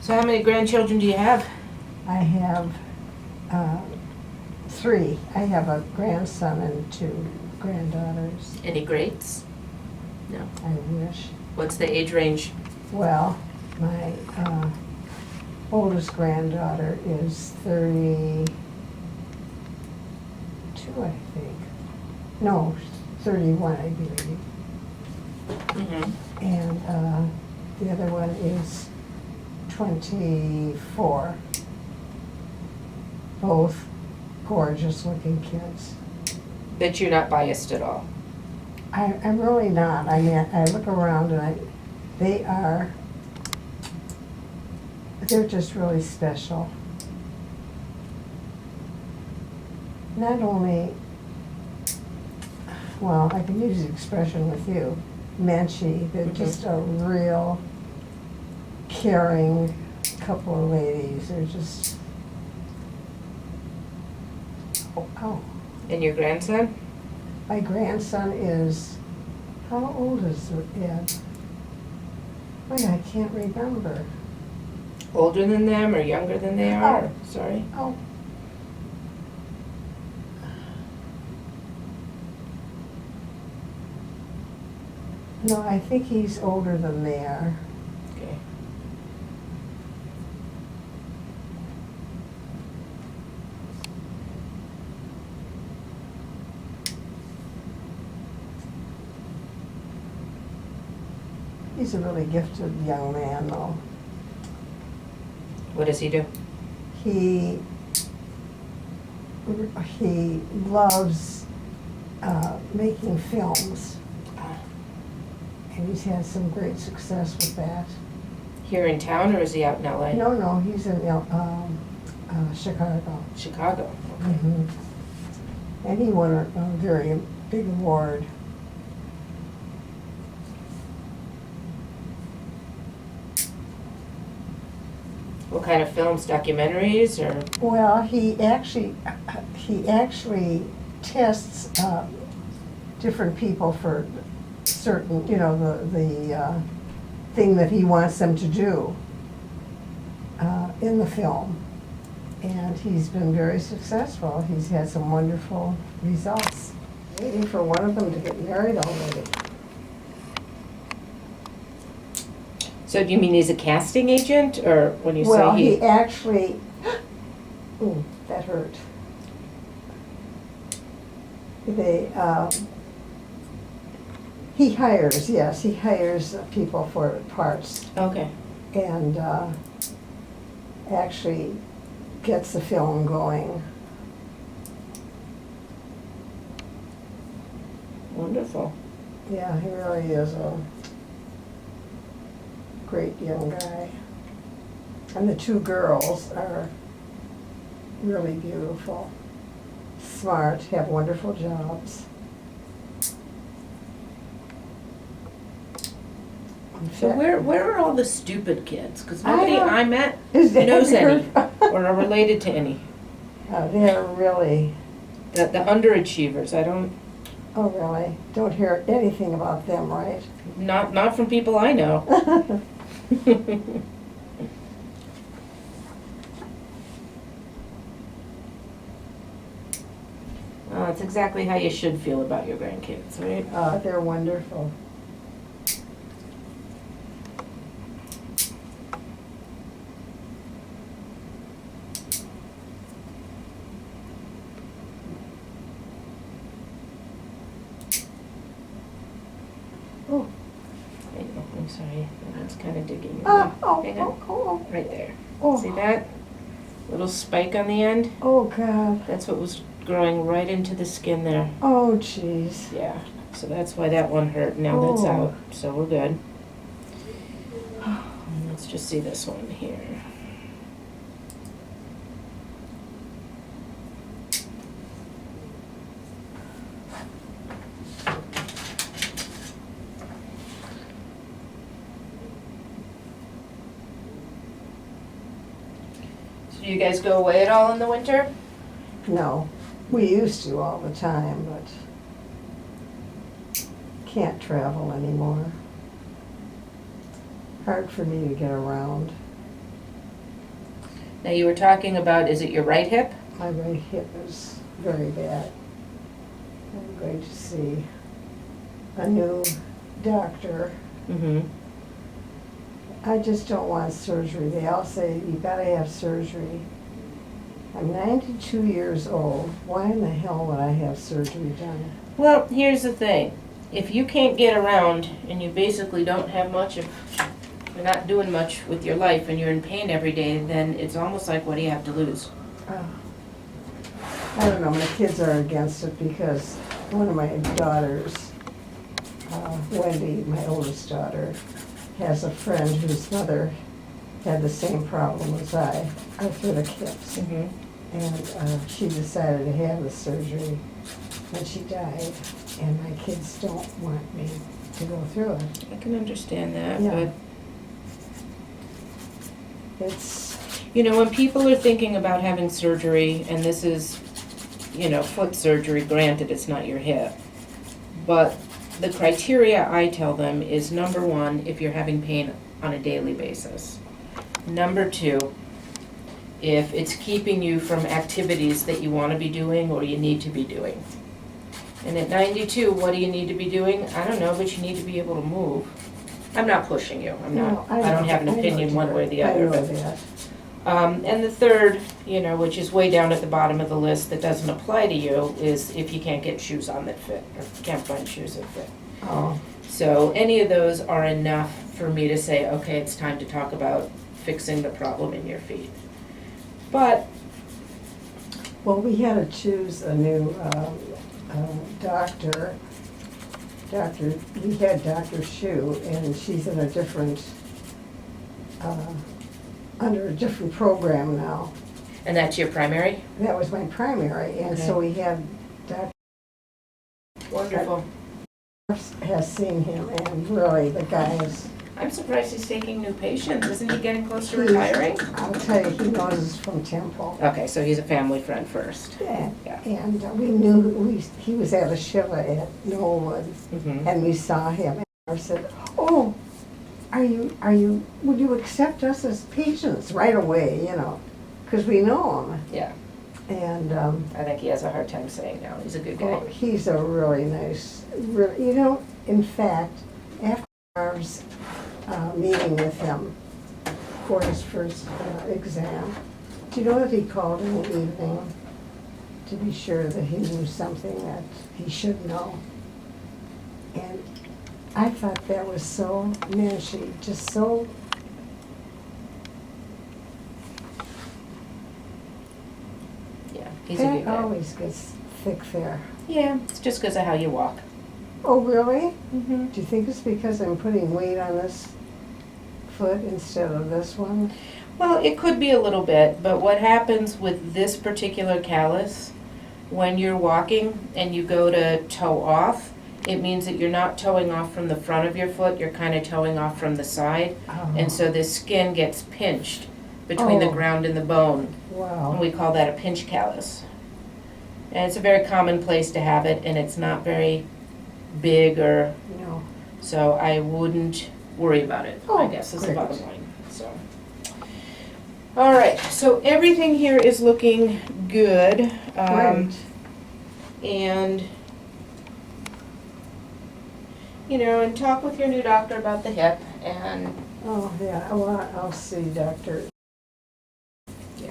So how many grandchildren do you have? I have 3. I have a grandson and 2 granddaughters. Any greats? No. I wish. What's the age range? Well, my oldest granddaughter is 32, I think. No, 31, I believe. Mm-hmm. And the other one is 24. Both gorgeous-looking kids. Bet you're not biased at all. I'm really not. I mean, I look around and they're just really special. Not only, well, I can use the expression with you, menschy. They're just a real caring couple of ladies. They're just, oh. And your grandson? My grandson is, how old is Ed? Wait, I can't remember. Older than them or younger than they are? Oh. Sorry. Oh. No, I think he's older than they are. Okay. He's a really gifted young man, though. What does he do? He loves making films, and he's had some great success with that. Here in town, or is he out in LA? No, he's in Chicago. Chicago. Okay. Mhm. And he won a very big award. What kind of films? Documentaries or? Well, he actually tests different people for certain, the thing that he wants them to do in the film. And he's been very successful. He's had some wonderful results. Waiting for one of them to get married already. So do you mean he's a casting agent, or when you Well, say he actually, ooh, that hurt. He hires people for parts Okay. and actually gets the film going. Wonderful. Yeah, he really is a great young guy. And the 2 girls are really beautiful, smart, have wonderful jobs. So where are all the stupid kids? Because I nobody don't- I met Is that knows any your- or are related to any. They're really, The underachievers. I don't. oh really, don't hear anything about them, right? Not from people I know. Well, that's exactly how you should feel about your grandkids, right? They're wonderful. Oh, I know, I'm sorry. That one's kind of digging. oh, Hang on. oh, Right there. oh. See that? Little spike on the end? Oh, God. That's what was growing right into the skin there. Oh, jeez. Yeah. So that's why that one hurt. Now that's Oh. out. So we're good. And let's just see this one here. So do you guys go away at all in the winter? No, we used to all the time, but can't travel anymore. Hard for me to get around. Now, you were talking about, is it your right hip? My right hip is very bad. I'm going to see a new doctor. Mm-hmm. I just don't want surgery. They all say, you gotta have surgery. I'm 92 years old. Why in the hell would I have surgery done? Well, here's the thing. If you can't get around and you basically don't have much of, you're not doing much with your life and you're in pain every day, then it's almost like, what do you have to lose? I don't know, my kids are against it because one of my daughters, Wendy, my oldest daughter, has a friend whose mother had the same problem as I, arthritic hips. Mm-hmm. And she decided to have the surgery, and she died. And my kids don't want me to go through it. I can understand that, Yeah. but It's, you know, when people are thinking about having surgery, and this is, you know, foot surgery, granted it's not your hip, but the criteria I tell them is, number one, if you're having pain on a daily basis. Number two, if it's keeping you from activities that you want to be doing or you need to be doing. And at 92, what do you need to be doing? I don't know, but you need to be able to move. I'm not pushing you. I don't have an opinion one way or the other. I know that. And the third, you know, which is way down at the bottom of the list that doesn't apply to you, is if you can't get shoes on that fit, or can't find shoes that fit. Oh, So any of those are enough for me to say, okay, it's time to talk about fixing the problem in your feet. But, well, we had to choose a new doctor. We had Dr. Shu, and she's in a different, under a different program now. and that's your primary? That was my primary, and so we had, Dr. Wonderful. has seen him, and really, the guy is, I'm surprised he's taking new patients. Isn't he getting close to He's- retiring? I'll tell you, he knows us from Temple. Okay, so he's a family friend first. Yeah, Yeah. and we knew, he was at a Shiva at Knollwood, Mm-hmm. and we saw him, and I said, oh, would you accept us as patients right away, you know, because we know him. Yeah, And, I think he has a hard time saying no. He's a good well, guy. he's a really nice, you know, in fact, after our meeting with him for his first exam, do you know that he called in the evening to be sure that he knew something that he should know? And I thought that was so menschy, just so, Yeah, he's a good that guy. always gets thick there. Yeah, it's just because of how you walk. Oh, really? Mm-hmm. Do you think it's because I'm putting weight on this foot instead of this one? Well, it could be a little bit, but what happens with this particular callus, when you're walking and you go to toe off, it means that you're not toeing off from the front of your foot, you're kind of toeing off from the side. And so the skin gets pinched between the Oh. ground and the bone. And Wow. we call that a pinch callus. And it's a very common place to have it, and it's not very big, or No. so I wouldn't worry about it, I Oh, guess is the great. bottom line. So, all right, so everything here is looking good. Great. And, you know, and talk with your new doctor about the hip, and, Oh, yeah, well, I'll see Doctor. yeah.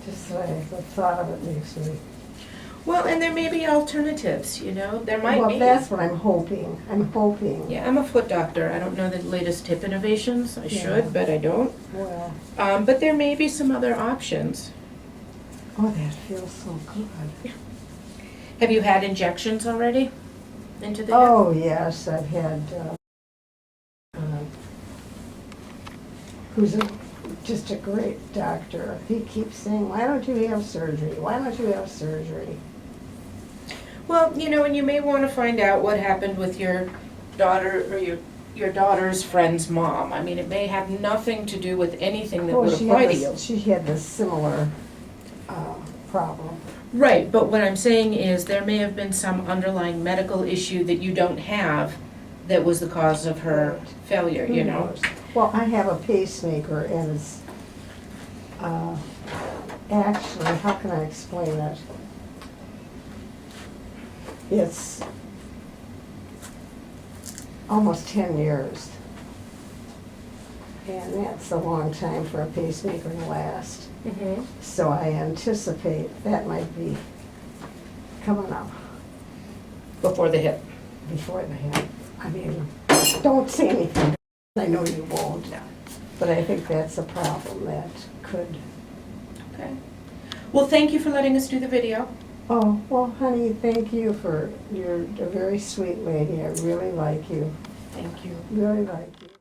Just the thought of it makes me. Well, and there may be alternatives, you know, there might be. Well, that's what I'm hoping. I'm hoping. Yeah, I'm a foot doctor. I don't know the latest hip innovations. I Yeah. should, but I don't. Well, But there may be some other options. oh, that feels so good. Have you had injections already into the hip? Oh, yes, I've had, who's just a great doctor. He keeps saying, why don't you have surgery? Why don't you have surgery? Well, you know, and you may want to find out what happened with your daughter or your daughter's friend's mom. I mean, it may have nothing to do with anything that Well, would she apply had to you. this, she had this similar problem. Right, but what I'm saying is there may have been some underlying medical issue that you don't have that was the cause of her Right. failure, you Who know? knows? Well, I have a pacemaker and it's, actually, how can I explain it? It's almost 10 years. And that's a long time for a pacemaker to last. Mm-hmm. So I anticipate that might be coming up Before the hip. before the hip. I mean, don't say anything. I know you won't. No. But I think that's a problem that could. Okay. Well, thank you for letting us do the video. Oh, well, honey, thank you you're a very sweet lady. I really like you. Thank you. Really like you.